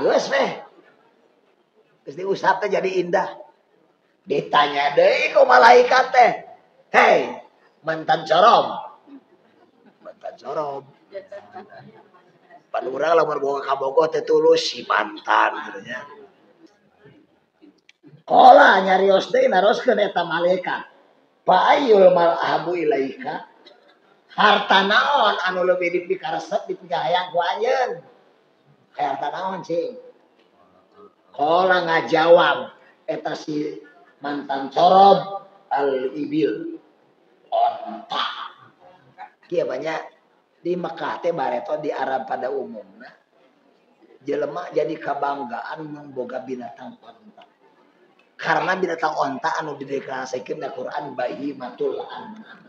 geus weh. Geus diusap teh jadi indah. Ditanya deui ku malaikat teh. Hei, mantan corom. Mantan corom. Pan urang lamun boga ka Bogor teh tulus si mantan gitu nya. Qala nyarios deui naroskeun eta malaikat. Fa ayyul mal ahabu ilaika? Harta naon anu leuwih dipikaresep dipigayang ku anjeun? Harta naon cing? Qala ngajawab eta si mantan corob al-ibil. Onta. Kieu banyak di Mekah teh bareto di Arab pada umumna. Jelema jadi kabanggaan memboga binatang onta. Karena binatang onta anu dideklarasikeun di Quran bahimatul an'am.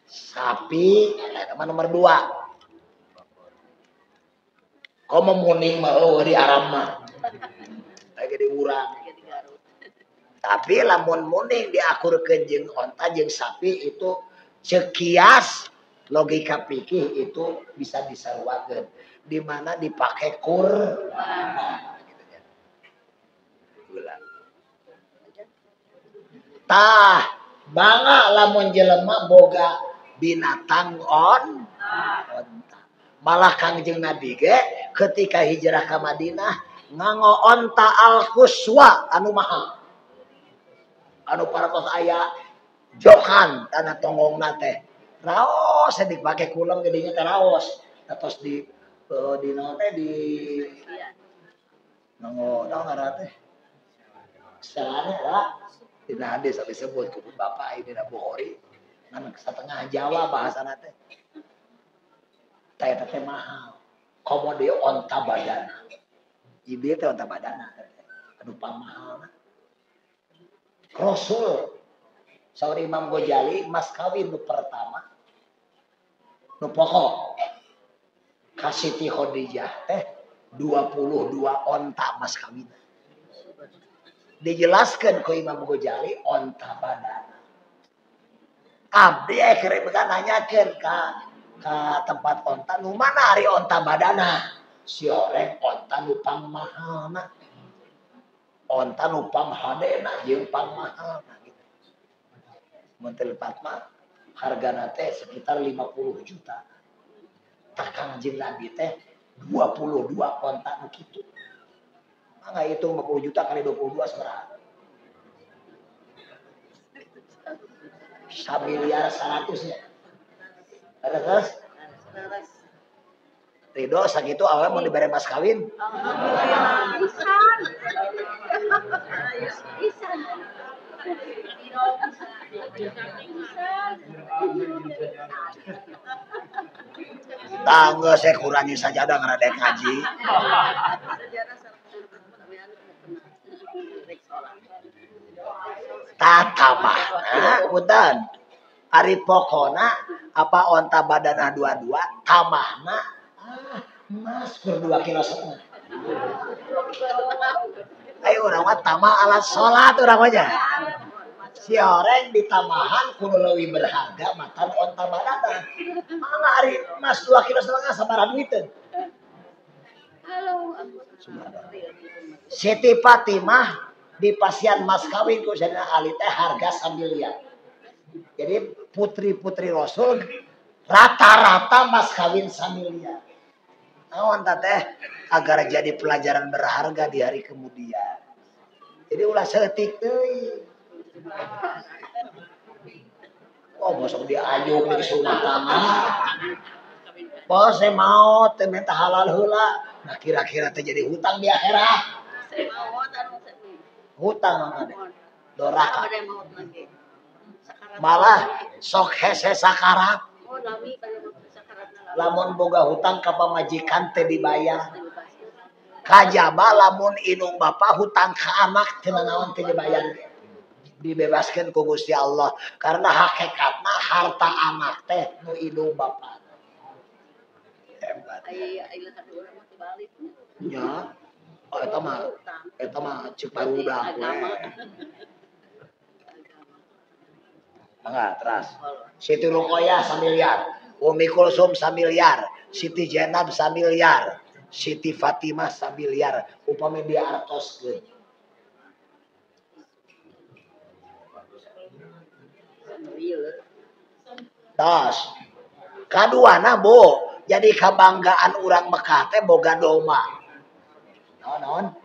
Sapi eta nomor 2. Komo muning mah di Arab mah. Lagi di urang. Tapi lamun muning diakurkeun jeung onta jeung sapi itu cekias logika pikir itu bisa disaruakeun di mana dipake kurban. Tah bangga lamun jelema boga binatang onta. Malah Kangjeng Nabi ge ketika hijrah ke Madinah nganggo onta al-quswa anu mahal. Anu paratos aya jokan tanah tonggongna teh. Raos dipake kulang gedinya teh raos. Terus di naon teh di nganggo naon ngaranna teh? Salana lah. Dina hadis disebut ku Bapak Ibnu Bukhari ngan satengah Jawa bahasana teh. Teh teh mahal. Komo deui onta badana. Ieu teh onta badana. Anu pamahal. Rasul saur Imam Ghazali mas kawin nu pertama nu pokok ka Siti Khadijah teh 22 onta mas kawin. Dijelaskan ku Imam Ghazali onta badana. Abdi keur nanyakeun ka tempat onta nu mana ari onta badana? Si oreng onta nu pangmahalna. Onta nu panghadena jeung pangmahalna gitu. Mun teu lepat mah hargana teh sekitar 50 juta. Tah Kangjeng Nabi teh 22 onta nu kitu. Mangga hitung 50 juta kali 22 sabaraha? 1 miliar 100 nya. Terus? Ridho sakitu awe mau dibere mas kawin. Tangga saya kurangi sajadah ngeradek ngaji. Tatamahna udan ari pokona apa onta badana 22 tamahna emas per 2 kilo setengah. Ayo urang mah tamah alat salat urang mah. Si oreng ditamahan kudu leuwih berharga matan onta badana. Mangga ari emas 2 kilo setengah sabaraha duiteun? Siti Fatimah di pasian mas kawin ku Sayyidina Ali teh harga 1 miliar. Jadi putri-putri Rasul rata-rata mas kawin 1 miliar. Naon teh agar jadi pelajaran berharga di hari kemudian. Jadi ulah seutik deui. Oh, bosok diajung di sunah tanah. Bos saya mau teh minta halal heula. Nah kira-kira teh jadi hutang di akhirat. Hutang mangga doraka. Malah sok hese sakarat. Lamun boga hutang ka pamajikan teh dibayar. Kajaba lamun indung bapa hutang ka anak teu naon teu dibayar. Dibebaskeun ku Gusti Allah karena hakikatna harta anak teh nu indung bapa. Hebat. Ya. Oh, eta mah ceuk barudak we. Mangga teras. Siti Ruqayyah 1 miliar, Umi Kulsum 1 miliar, Siti Jenab samiliar, Siti Fatimah samiliar, upami dia artoskeun. Tos. Kaduana Bu, jadi kebanggaan urang Mekah teh boga doma. Naon?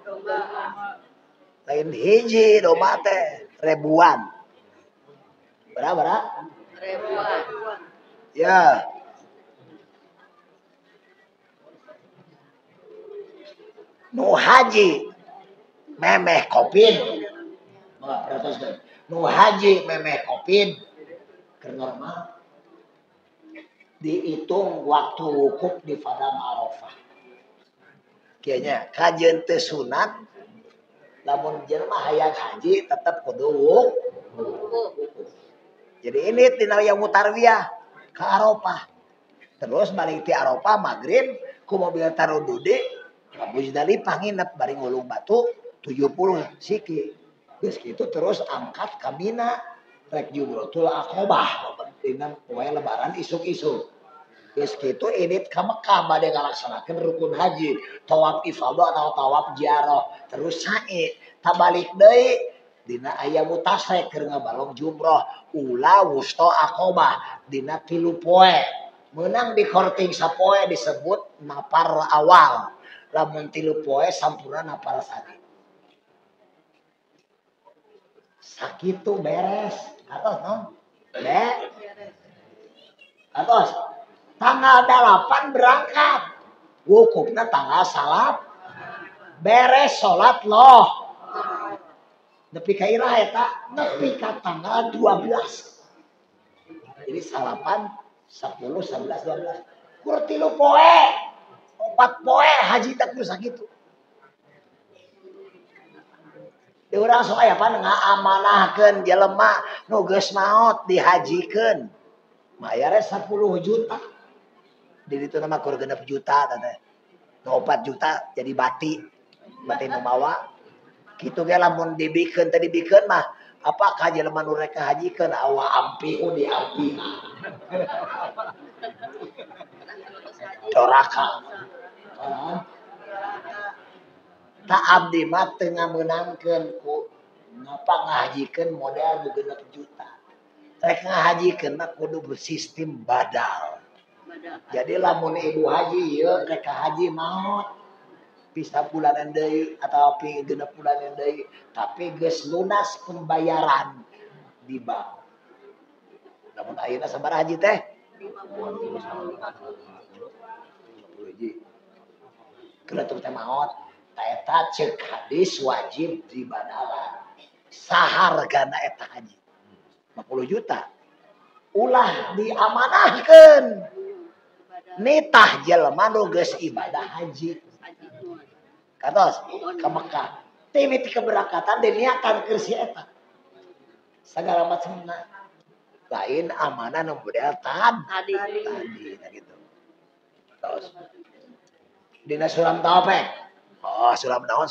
Lain hiji doma teh ribuan. Berapa? Ribuan. Ya. Nu haji memeh kopin. Nu haji memeh kopin. Keur normal. Dihitung waktu wukuf di Padang Arafah. Kayaknya kajian teu sunat lamun jelema hayang haji tetap kudu wukuf. Jadi ini tina yaumut tarwiyah ke Arafah. Terus balik ti Arafah magrib ku mobil tarududi ka Muzdalifah nginep bari ngulung batu 70 siki. Geus kitu terus angkat ka Mina rek Jumratul Aqobah dina poe lebaran isuk-isuk. Geus kitu init ka Mekah bade ngalaksanakeun rukun haji, tawaf ifadah atau tawaf ziarah, terus sa'i, tabalik deui dina aya mutasrek keur ngabalong jumrah, ula wusta Aqobah dina 3 poe. Meunang di korting sapoe disebut napar awal. Lamun 3 poe sampurna napar sadi. Sakitu beres. Atos non? Atos. Tanggal 8 berangkat. Wukufna tanggal salat. Beres salat loh. Nepi ka irah eta, nepi ka tanggal 12. Jadi salapan 10, 11, 12. Kur 3 poe. 4 poe haji tak kudu sakitu. Di urang sok aya pan ngaamanahkeun jelema nu geus maot dihajikeun. Mayarnya 10 juta. Di ditu nama kur 6 juta teh. 4 juta jadi bati nu mawa. Kitu ge lamun dibikeun teh dibikeun mah apa ka jelema nu rek ngahajikeun awa ampihu di ampi. Doraka. Tak abdi mah teu ngameunangkeun ku ngapa ngahajikeun modal nu 6 juta. Rek ngahajikeun mah kudu bersistem badal. Jadi lamun ibu haji yeuh rek haji maot bisa bulanan deui atau pi 6 bulanan deui tapi geus lunas pembayaran di bank. Namun ayeuna sabaraha haji teh? 50 hiji. Keur teh maot eta ceuk hadis wajib dibadalan. Sahargana eta haji 50 juta. Ulah diamanahkeun. Nitah jelema nu geus ibadah haji. Katos ka Mekah. Teh miti keberangkatan diniatan keur si eta. Sagala macamna. Lain amanah nu model tadi gitu. Tos. Dina sulam taufik. Oh, sulam naon?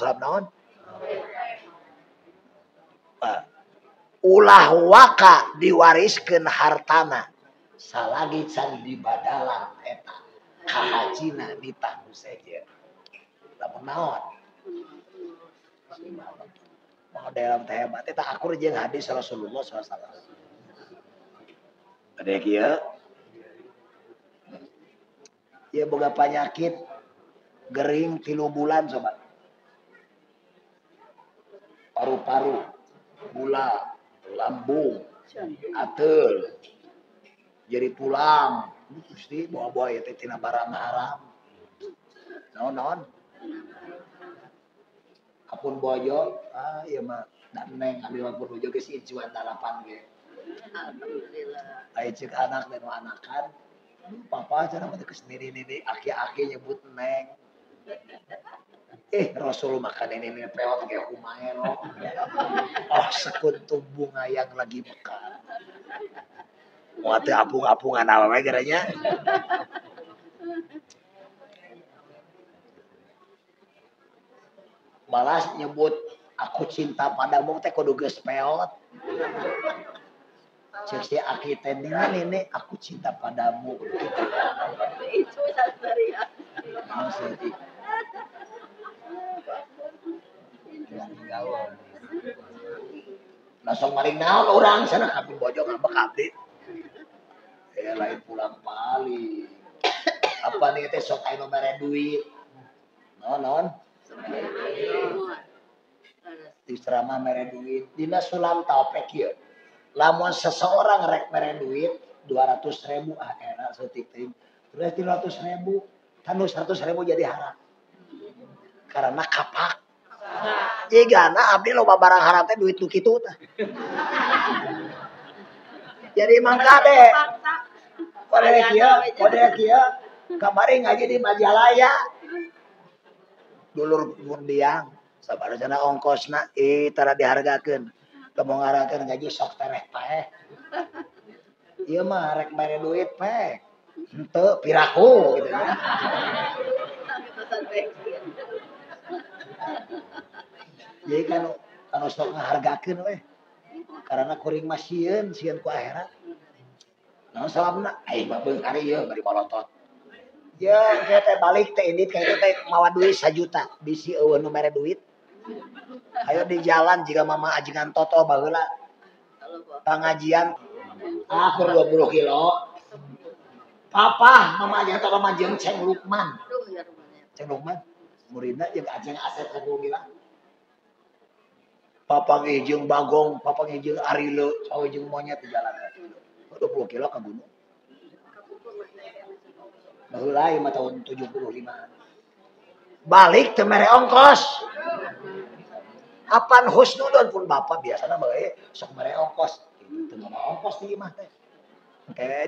Ulah waka diwariskeun hartana. Salagi can dibadalan eta. Kahajina nitah nu seje. Lamun naon? Model teh hebat eta akur jeung hadis Rasulullah SAW. Ada kieu. Ya boga penyakit gering 3 bulan sobat. Paru-paru, gula, lambung, ateul, jadi tulang, gusti bawa-bawa teh tina barang haram. Naon? Kapun bojo, ieu mah dan neng abi mah bojo ge si ijuan 8 ge. Alhamdulillah. Aya ceuk anak dan anakan. Papa cenah mah kesendiri-niri aki-aki nyebut neng. Rasul makan ini peot kayak kumaha lo. Oh sekuntum bunga yang lagi mekar. Moal teu apung-apungan awewe geranya. Balas nyebut aku cinta padamu teh kudu geus peot. Cek si aki teh ini aku cinta padamu. Itu sasarian. Maksudnya langsung maling naon orang sana kapin bojong ngambek abdi. Lain pulang balik. Apa nih teh sok aya mere duit. Non. Di serama mere duit. Dina sulam taopek ieu. Lamun seseorang rek mere duit 200.000 era seutik teuing. Terus 300.000, tanu 100.000 jadi haram. Karena kapak. Jigana abdi loba barang haram teh duit nu kitu tah. Jadi mangka deh. Kode kieu kamari ngaji di Majalaya. Dulur mundiang sabarejana ongkosna tara dihargakeun. Teu ngarakeun ngaji sok tereh paeh. Ieu mah rek mere duit peh. Henteu piraku gitu nya. Jadi kan sok ngahargakeun we. Karena kuring mah sieun ku akhirat. Naon salamna? Ai mah beung ari ieu bari bolotot. Ya, kita teh balik teh indit kayak teh mawa duit 1 juta. Bisi eueuh nu mere duit. Ayo di jalan jika mama ajengan toto baheula. Pengajian akur 20 kilo. Papa, mama ajengan toto mah jeung Ceng Lukman. Ceng Lukman muridna jeung Aceng Asep aku bilang. Papa ge jeung Bagong, papa ge jeung Arile, sawe jeung monyet di jalan. 20 kilo ke gunung. Baheula ieu mah tahun 75. Balik teu mere ongkos. Apan husnudon pun bapak biasana bae sok mere ongkos. Teu mau ongkos di imah teh.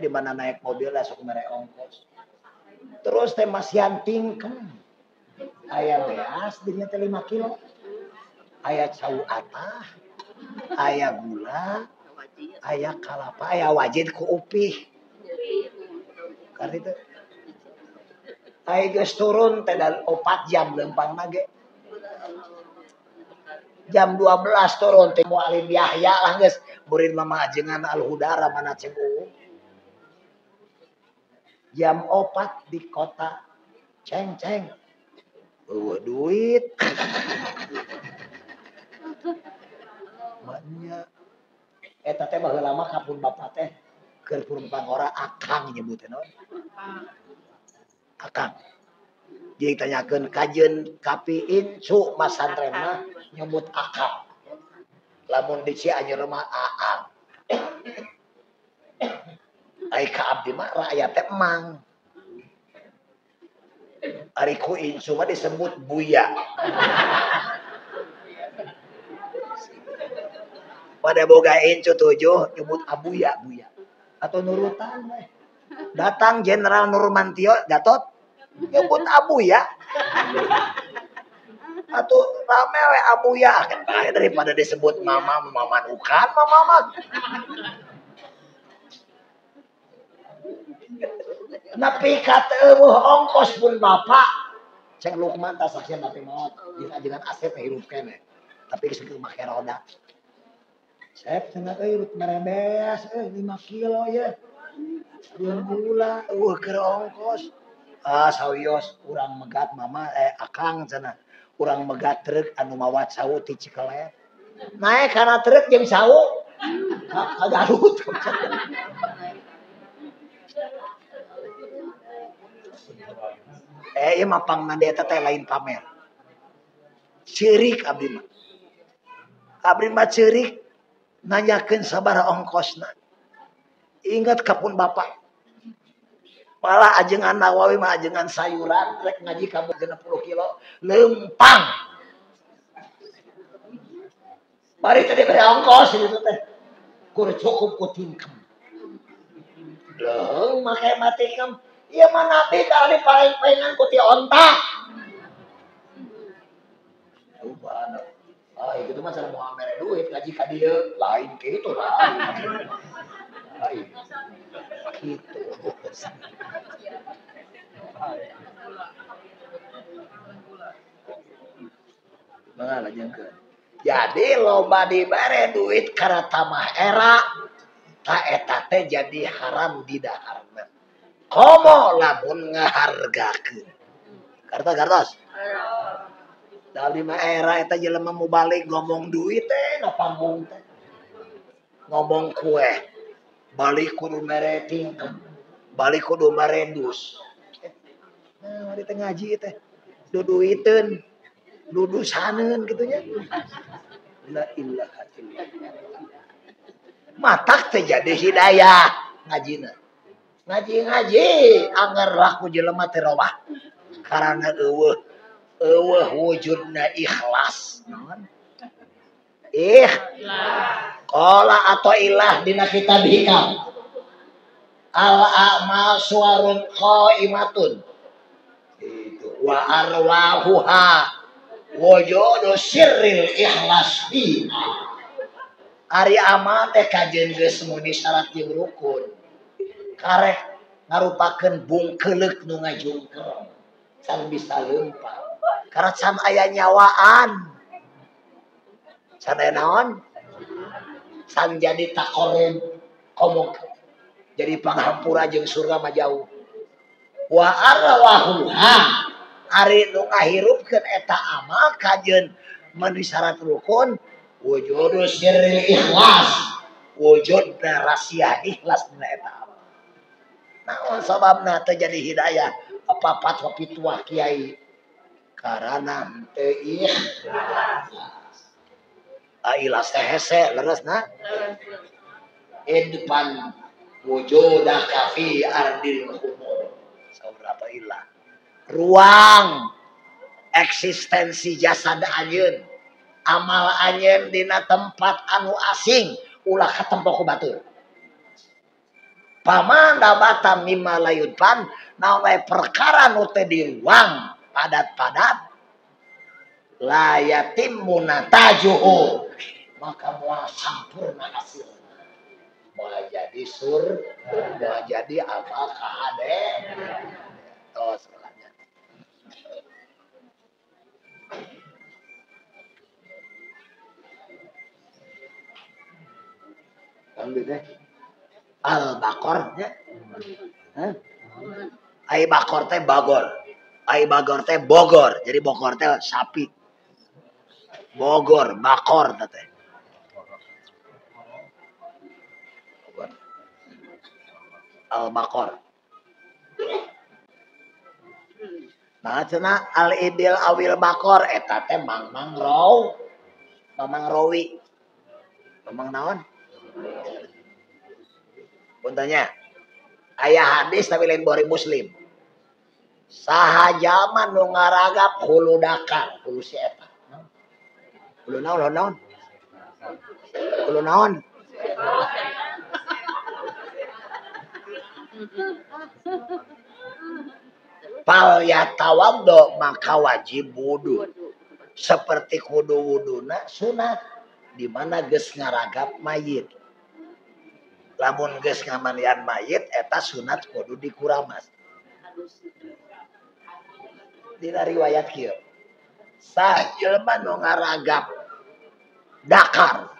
Di mana naik mobil lah sok mere ongkos. Terus teh masihan tingkem. Aya beas dinya teh 5 kilo. Aya cau atah. Aya gula. Aya kalapa, aya wajid ku upih. Karena itu aya geus turun teh 4 jam lempangna ge. Jam 12 turun teh Mualim Yahya lah geus murid mama ajengan Al-Hudara mana Ceng Uung. Jam 4 di kota. Ceng. Eueuh duit. Maknya eta teh baheula mah kapun bapak teh keur purun pangora akang nyebutna naon? Akang. Jadi tanyakeun kajeun kapi incu masantrenna nyebut akang. Lamun di Cianjur mah aang. Ai ka abdi mah rakyat teh emang. Ari ku incu mah disebut buya. Pada boga incu 7 nyebut abuya buya. Atau nurutan we. Datang Jenderal Nurmantio Gatot nyebut abuya. Atau rame we abuya kan daripada disebut mama mamadukan mama. Napi kata ongkos pun bapak Ceng Lukman tas saksian mati maut dengan Asep hirup kene tapi geus make roda Sep cenah hirup merebeas 5 kilo ya jeung gula keur ongkos sawios urang megat mama akang cenah urang megat truk anu mawat sawu ti Cikelet naik kana truk jeung sawu ka Garut ieu mah pangna eta teh lain pamer. Ceurik abdi mah. Abdi mah ceurik nanyakeun sabaraha ongkosna. Ingat kapun bapak. Malah ajengan Nawawi mah ajengan sayuran rek ngaji ka 60 kilo lempang. Bari teh dibere ongkos itu teh. Kur cukup ku tingkem. Leung make mati kem. Iya mah nabi kali paling-palingan ku ti onta. Itu mah cara mau amere duit ngaji ka dieu lain kitu lah. Lain. Kitu. Mangala jengkeun. Jadi loba dibere duit karena tamah era ta eta teh jadi haram di daharna. komo lamun ngahargakeun. Kartos. Dari mah era eta jelema mau balik ngomong duit teh na panggung teh. Ngomong kue. Balik kudu mere tingkem. Balik kudu mere dus. Nah, mari teh ngaji teh. Duduiteun. Dudusaneun kitu nya. La ilaha illallah. Matak teh jadi hidayah ngajina. Ngaji anggar laku jelema teh robah. Karena eueuh wujudna ikhlas. Naon? Qala atau ilah dina kitab hikam. Al a'mal suwarun qaimatun. Itu wa arwahuha wujudu sirril ikhlas fi. Ari amal teh kajeun geus muni syarat jeung rukun. Karek ngarupakeun bungkeleuk nu ngajungkel. Can bisa leumpah. Karena can aya nyawaan. Can aya naon? Can jadi takoren komong. Jadi panghampura jeung surga mah jauh. Wa arwahuha ari nu ngahirupkeun eta amal kajeun meuni syarat rukun wujudu sirril ikhlas. Wujudna rahasia ikhlas dina eta amal. Naon sababna teu jadi hidayah? Apa fatwa pituah kiai? Karena teu ikhlas. Ailas teh hese leresna. Idpan wujudaka fi ardil umur. Saurata ilah. Ruang eksistensi jasad anjeun. Amal anjeun dina tempat anu asing ulah katempo ku batur. Pamanda batam mimma layudpan naon wae perkara nu teu di ruang padat-padat la yatimmu natajuhu maka moal sampurna hasilna. Moal jadi moal jadi amal kahade. Tos salahnya. Ambil deh. Al-Baqarah nya. Ai bakor teh bagor. Ai bagor teh Bogor. Jadi Bogor teh sapi. Bogor, bakor teh. Al-Baqarah. Nah, cenah al-ibil awil bakor eta teh Mamang Rawi. Mamang naon? Puntanya. Aya hadis tapi lain Bukhari Muslim. Saha jalma nu ngaragap hulu dakar, hulu si eta. Hulu naon? Hulu naon? Pal yatawaddo maka wajib wudu. Seperti kudu wuduna sunat di mana geus ngaragap mayit. Lamun geus ngamandian mayit eta sunat kudu dikuramas. Dina riwayat kieu. Sajelma nu ngaragap dakar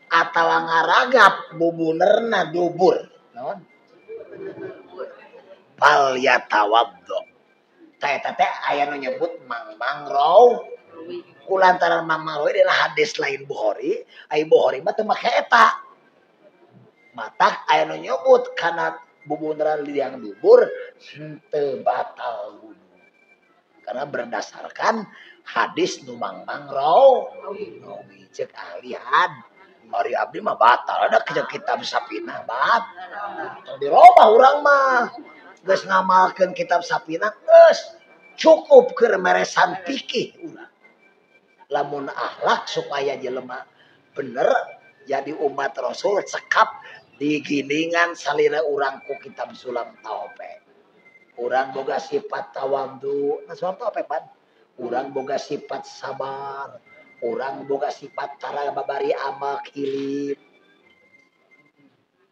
atawa ngaragap bubunerna dubur. Naon? Pal yatawaddo. Eta teh aya nu nyebut Mamang Rawi. Kulantaran Mamang Rawi dina hadis lain Bukhari, ai Bukhari mah teu make eta. Matak aya nu nyebut kana bubuneran liang dubur henteu batal wudu. Karena berdasarkan hadis nu Mamang Rawi cek ahlian. Mari abdi mah batal ada ke kitab Sapina batal. Dirobah urang mah. Geus ngamalkeun kitab Sapina geus cukup keur meresan fikih urang. Lamun akhlak supaya jelema bener jadi umat Rasul cekap digilingan salira urang ku kitab Sulam Taufik. Urang boga sifat tawadhu, nah Sulam Taufik pan. Urang boga sifat sabar, urang boga sifat tara babari amak hilip.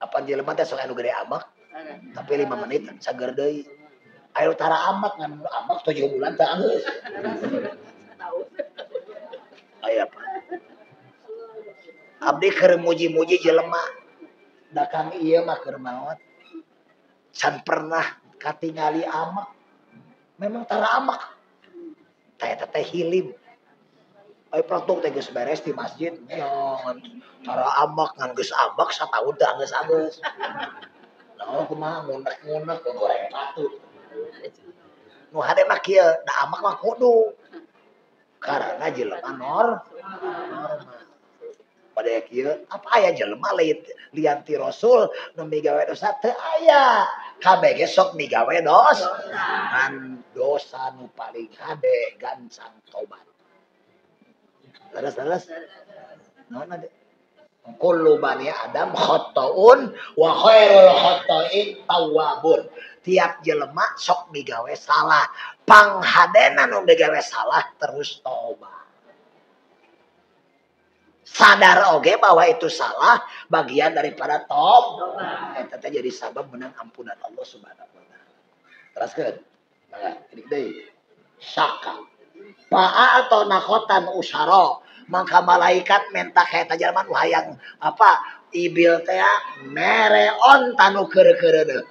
Apa jelema teh sok anu gede amak? Tapi 5 menit sager deui. Ayo tara amak ngan amak 7 bulan teh geus. Aya apa? Abdi keur muji-muji jelema. Da kang ieu mah keur maot. Can pernah katingali amak memang tara amak teh hilim ai produk teh geus beres di masjid nyon tara amak ngan geus abak satahun teh geus nah kumaha ngunek-ngunek goreng batu nu hade mah kieu da amak mah kudu karena jelema normal pada kieu apa aya jelema lian ti rasul nu migawe dosa teu aya kabeh ge sok migawe kan dosa nu paling hade gancang tobat leres naon ade kullu bani adam khata'un wa khairul khata'in tawwabun tiap jelema sok migawe salah panghadena nu migawe salah terus tobat sadar oge bahwa itu salah bagian daripada tobat eta teh jadi sabab menang ampunan Allah Subhanahu wa taala teruskeun nah ini deui syaka pa'a atau nakotan usara maka malaikat minta kayak tajaman hayang apa ibil teh mere onta nu keur-keureuna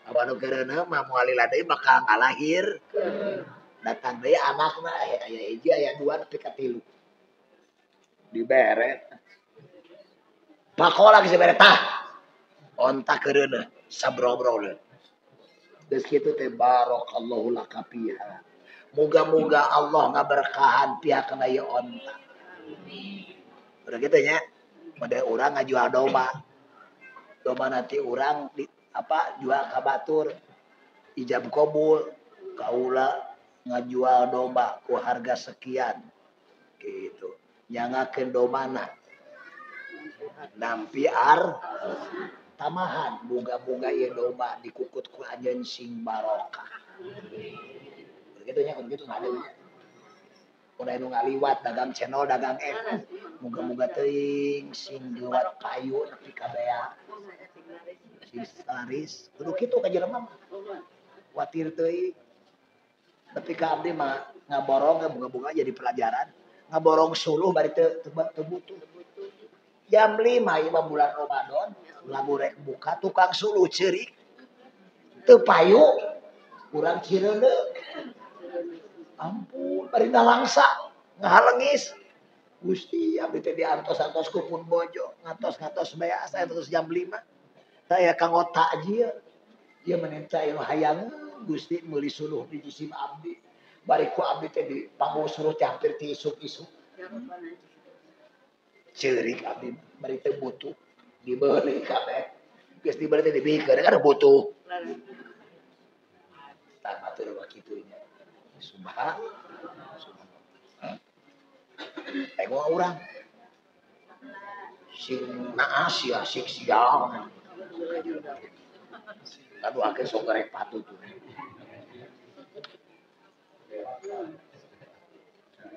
apa nu keureuna mah moal deui bakal ngalahir datang deui anakna aya hiji aya dua nepi ka 3 diberet pakola geus diberet tah onta keureuna sabrobroleun geus kitu teh barakallahu laka fiha muga-muga Allah ngaberkahan pihak kana ieu onta udah gitu nya mode urang ngajual domba nanti urang di, apa jual ka batur ijab kabul kaula ngajual domba ku harga sekian gitu nyangakeun domana nampi tamahan boga-boga ieu domba dikukut ku anjeun sing barokah gitu nya kun gitu ngade udah nu ngaliwat dagang channel dagang muga-muga teuing sing liwat payu nepi ka bea sing laris kudu kitu ka jelema kuatir teuing nepi ka abdi mah ngaborong muga-muga jadi pelajaran ngaborong suluh bari teu butuh jam 5 ieu mah bulan Ramadan lagu rek buka tukang suluh ceurik teu payu urang cireundeuk ampun bari nalangsa ngahalengis Gusti abdi teh diantos-antos ku pun bojo ngatos-ngatos bea saya terus jam 5 saya kanggo takjil dia menenta ilmu hayang Gusti meuli suluh di jisim abdi bari ku abdi teh di panggung suruh teh hampir ti isuk-isuk ceurik abdi bari teh butuh dibeuli kabeh geus dibeli teh dibikeun kan butuh tah batur kitu nya subhan ego urang sing naas ya sik siang kadu akhir sok garek patut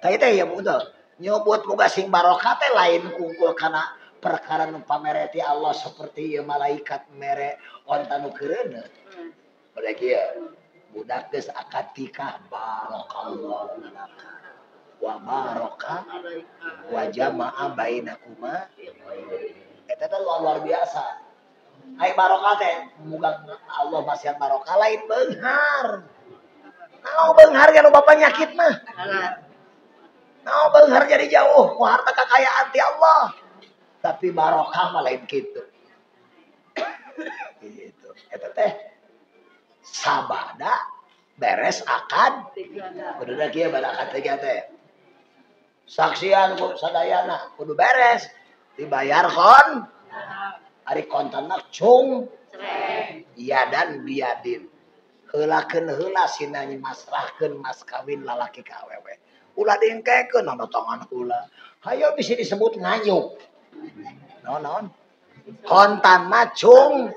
tah teh ya betul nyobot boga sing barokah teh lain kungkul kana perkara nu pamere ti Allah seperti ieu malaikat mere onta nu keureuna bade kieu budak geus akad tikah barakallahu laka wa baraka wa jama'a bainakuma eta teh luar biasa ai barokah teh muga Allah masih barokah lain beunghar naon beunghar anu bapa nyakit mah naon beunghar jadi jauh ku harta kekayaan ti Allah tapi barokah mah lain kitu gitu eta teh sabada beres akad kudu da kieu bada akad teh saksian ku sadayana kudu beres dibayar kon ari kontanna cung iya dan biadin heulakeun heula sina masrahkeun mas kawin lalaki ka awewe ulah diengkekeun ana tangan heula hayo bisa disebut ngayuk naon kontanna cung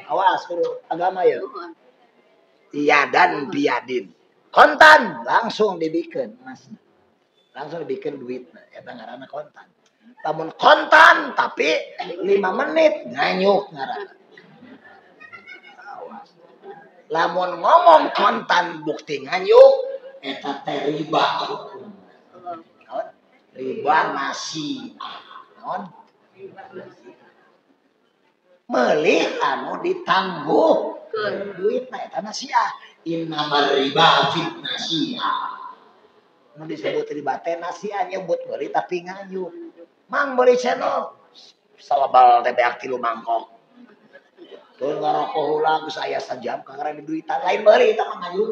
awas kudu agama ya iya dan biadin kontan langsung dibikeun mas langsung dibikin duit eta ngaranna kontan lamun kontan tapi 5 menit nganyuk ngaranna lamun ngomong kontan bukti nganyuk eta teh riba hukum riba nasi naon meuli anu ditangguh duit eta nasiah innamal riba fitnasiah nu disebut riba teh nasiah nyebut meuli tapi ngayuh mang meuli cenah salabal teh beak 3 mangkok teu ngarokok heula geus aya sajam kangara di duitan lain meuli eta mah ngayuh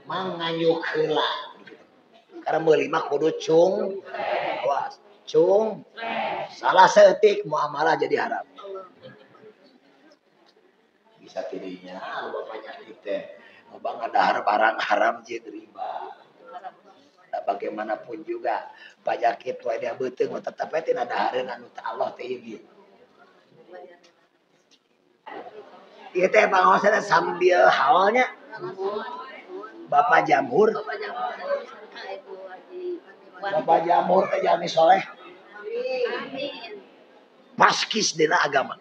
mang ngayuh heula karena meuli mah kudu cung awas cung salah seetik muamalah jadi haram bisa tidinya loba penyakit teh loba ngadahar barang haram jeung riba. Nah, bagaimanapun juga penyakit wae dia beuteung tetep we tina dahareun anu teh Allah teh ieu. Ieu teh pangaosna sambil haolnya Bapak Jamhur. Bapak Jamhur teh jami soleh. Amin. Paskis dina agama.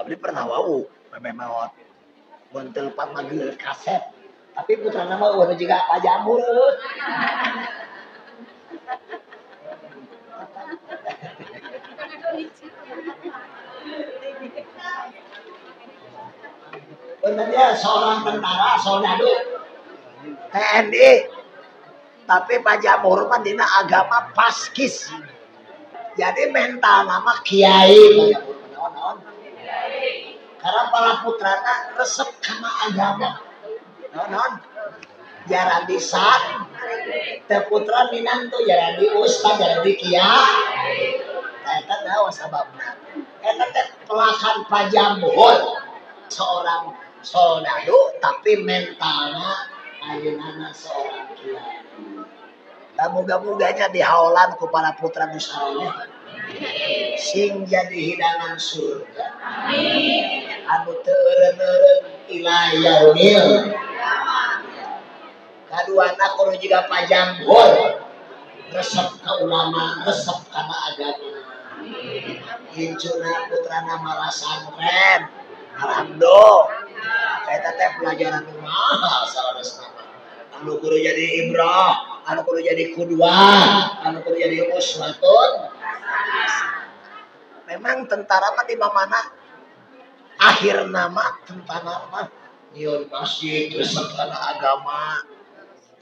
Abdi pernah wau memeh maot. Mun teu lepat mageur kaset. Tapi putrana mah eueuh jiga Pak Jamhur eueuh. Bener dia seorang tentara soldadu TNI. Tapi Pak Jamhur mah dina agama paskis. Jadi mental nama kiai Pak Jamhur naon? Karena para putrana resep kana agama. Naon? Jaradi san, teh putra minantu jaradi ustad, jaradi kiai. Eta naon sababna? Eta teh pelakan Pak Jamhur. Seorang soldadu tapi mentalnya ayeuna seorang kiai. Moga-moganya dihaolan ku para putra nusantara sing jadi hidangan surga. Amin. Anu teu eureun-eureun ila yaumil. Kaduana kudu jiga Pak Jamhur. Resep ka ulama, resep kana agama. Hincuna putrana marasantren. Alhamdulillah. Eta teh pelajaran nu mahal saresna. Anu kudu jadi ibrah, anu kudu jadi qudwah, anu kudu jadi uswatun. Memang tentara mah di mana akhir nama tentara mah nyieun masjid resep kana agama.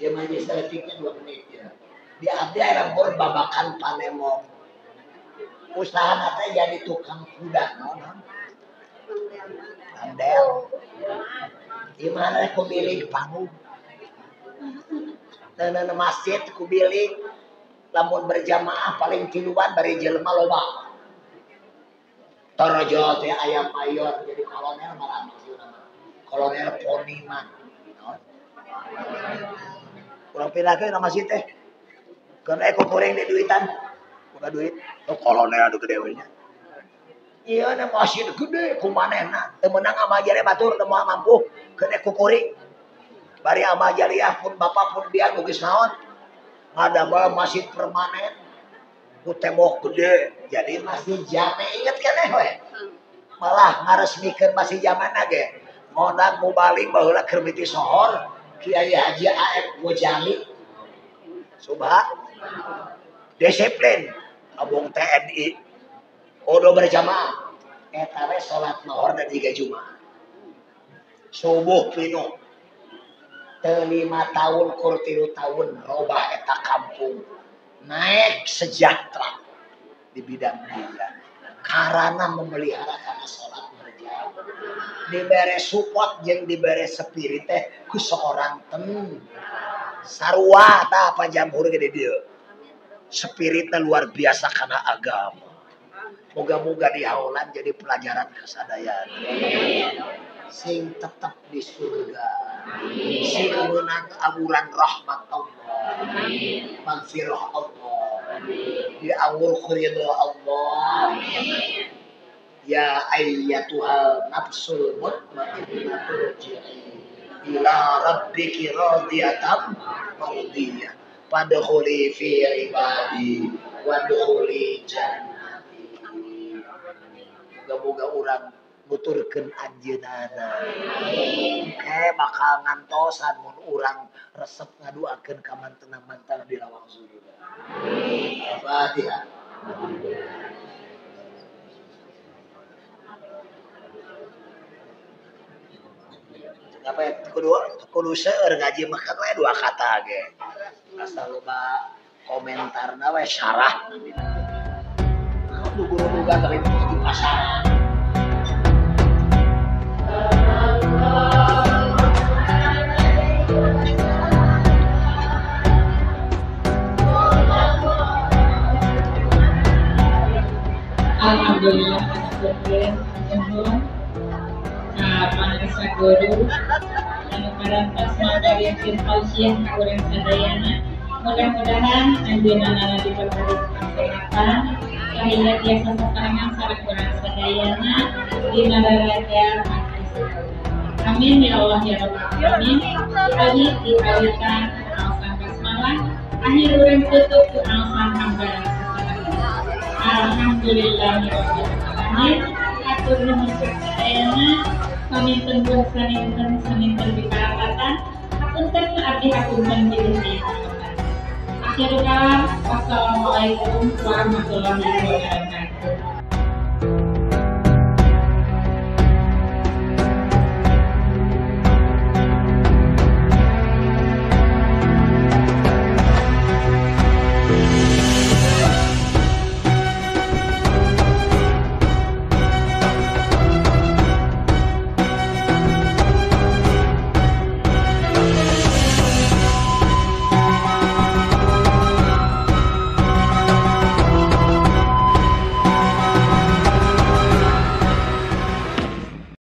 Ieu mah geus saeutikna 2 menit ya. Di abdi aya bor babakan panemong. Usahana teh jadi tukang kuda naon? Andel. Di mana ku bilik panggung. Neuneuh masjid ku bilik lamun berjamaah paling tiluan bari jelema loba. Torojo teh aya mayor jadi kolonel malah kolonel Poniman. Kurang pindakeun na masjid teh. Keun eko goreng di duitan. Buka duit. Kolonel anu gede we nya. Ieu na masjid gede kumanehna. Teu meunang amal jariah batur teu moal mampu. Keun eko goreng. Bari amal jariah pun bapak pun dia geus naon? Ngadamel masjid permanen. Ku tembok gede. Jadi masjid jame inget keneh we. Malah ngaresmikeun masjid jamana ge. Modal mubalik baheula keur miti sohor Kiai Haji AF Gojali. Subha disiplin abung TNI. Kudu berjamaah. Eta we salat lohor dan 3 Jumat. Subuh pinuh. Teu 5 tahun kur 3 tahun robah eta kampung. Naik sejahtera di bidang pendidikan. Karena memelihara kana salat berjamaah. Dibere support jeung dibere spirit teh ku seorang sarua tah Pak Jamhur gede dieu. Spiritna luar biasa kana agama. Moga-moga dihaolan jadi pelajaran kasadayaan. Sing tetap di surga. Sing meunang amuran rahmat Allah. Magfirah Allah. Diawul ridho Allah. Ya ayyatuhal nafsul mutmainnah irji'i ila rabbiki radiyatan mardiyah. Fadkhuli fi ibadi wadkhuli jannati. Moga-moga urang nuturkeun anjeunana. Engke bakal ngantosan mun urang resep ngaduakeun ka manten-manten di lawang surga. Al-Fatihah. Apa kudu seueur ngaji mah kan we dua kata ge. Asal loba komentarna we syarah. Kudu guru-guru tapi di pasaran. Alhamdulillah panasa guru anu karantos materi simpausian ka urang sadayana. Mudah-mudahan anjeunna diberi kesehatan sehingga tiasa sasarangan sareng urang sadayana dina derajat amin ya Allah ya rabbal alamin. Kami diawitan aosan basmalah akhir urang tutup ku aosan hamdalah. Alhamdulillahirabbil alamin. Atur nuhun sadayana paminten pun saninten diparapatan hapunten abdi hapunten pilih. Akhirul kalam, wassalamualaikum warahmatullahi wabarakatuh.